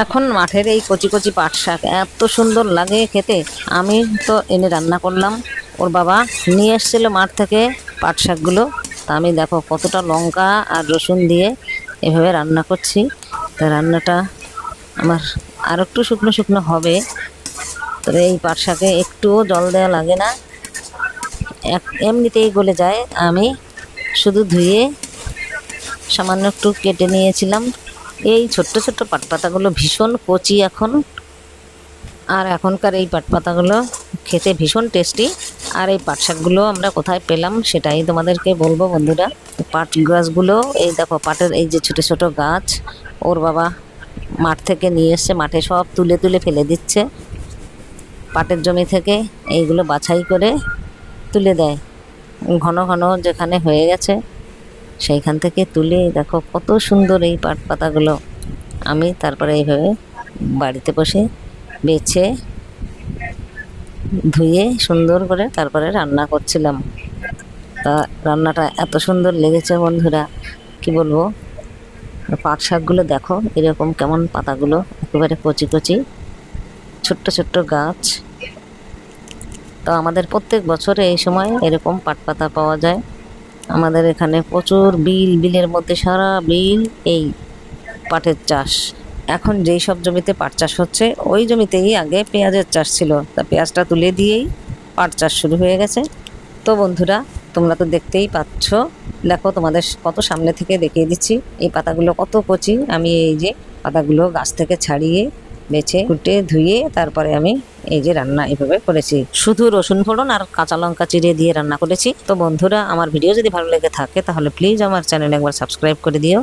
এখন মাঠের এই কচি কচি পাট শাক এত সুন্দর লাগে খেতে। আমি তো এনে রান্না করলাম, ওর বাবা নিয়ে এসেছিলো মাঠ থেকে পাট শাকগুলো। তা আমি দেখো কতটা লঙ্কা আর রসুন দিয়ে এভাবে রান্না করছি। তা রান্নাটা আমার আর একটু শুকনো শুকনো হবে। তবে এই পাট শাকে একটুও জল দেওয়া লাগে না, এমনিতেই গলে যায়। আমি শুধু ধুয়ে সামান্য একটু কেটে নিয়েছিলাম। এই ছোট্ট ছোট্ট পাট পাতাগুলো ভীষণ কচি এখন, আর এখনকার এই পাট পাতাগুলো খেতে ভীষণ টেস্টি। আর এই পাট শাকগুলো আমরা কোথায় পেলাম সেটাই তোমাদেরকে বলবো বন্ধুরা। পাট গাছগুলো এই দেখো, পাটের এই যে ছোট ছোট গাছ ওর বাবা মাঠ থেকে নিয়ে এসছে, মাঠে সব তুলে তুলে ফেলে দিচ্ছে। পাটের জমি থেকে এইগুলো বাছাই করে তুলে দেয়, ঘন ঘন যেখানে হয়ে গেছে সেইখান থেকে তুলে দেখো কত সুন্দর এই পাট পাতাগুলো। আমি তারপরে এইভাবে বাড়িতে বসে বেছে ধুয়ে সুন্দর করে তারপরে রান্না করছিলাম। তা রান্নাটা এত সুন্দর লেগেছে বন্ধুরা, কি বলবো। পাট শাকগুলো দেখো এরকম কেমন, পাতাগুলো একেবারে কচি কচি, ছোট্ট ছোট্ট গাছ। তো আমাদের প্রত্যেক বছরে এই সময় এরকম পাট পাতা পাওয়া যায়। আমাদের এখানে প্রচুর বিলের মধ্যে সারা বিল এই পাটের চাষ। এখন যেই সব জমিতে পাট চাষ হচ্ছে ওই জমিতেই আগে পেঁয়াজের চাষ ছিল। তা পেঁয়াজটা তুলে দিয়েই পাট চাষ শুরু হয়ে গেছে। তো বন্ধুরা তোমরা তো দেখতেই পাচ্ছ, দেখো তোমাদের কত সামনে থেকে দেখিয়ে দিচ্ছি এই পাতাগুলো কত কচি। আমি এই যে পাতাগুলো গাছ থেকে ছাড়িয়ে বেছে কুটে ধুয়ে তারপরে আমি এই যে রান্না এভাবে করেছি, শুধু রসুন ফোড়ন আর কাঁচা লঙ্কা চিড়ে দিয়ে রান্না করেছি। তো বন্ধুরা আমার ভিডিও যদি ভালো লেগে থাকে তাহলে প্লিজ আমার চ্যানেল একবার সাবস্ক্রাইব করে দিও।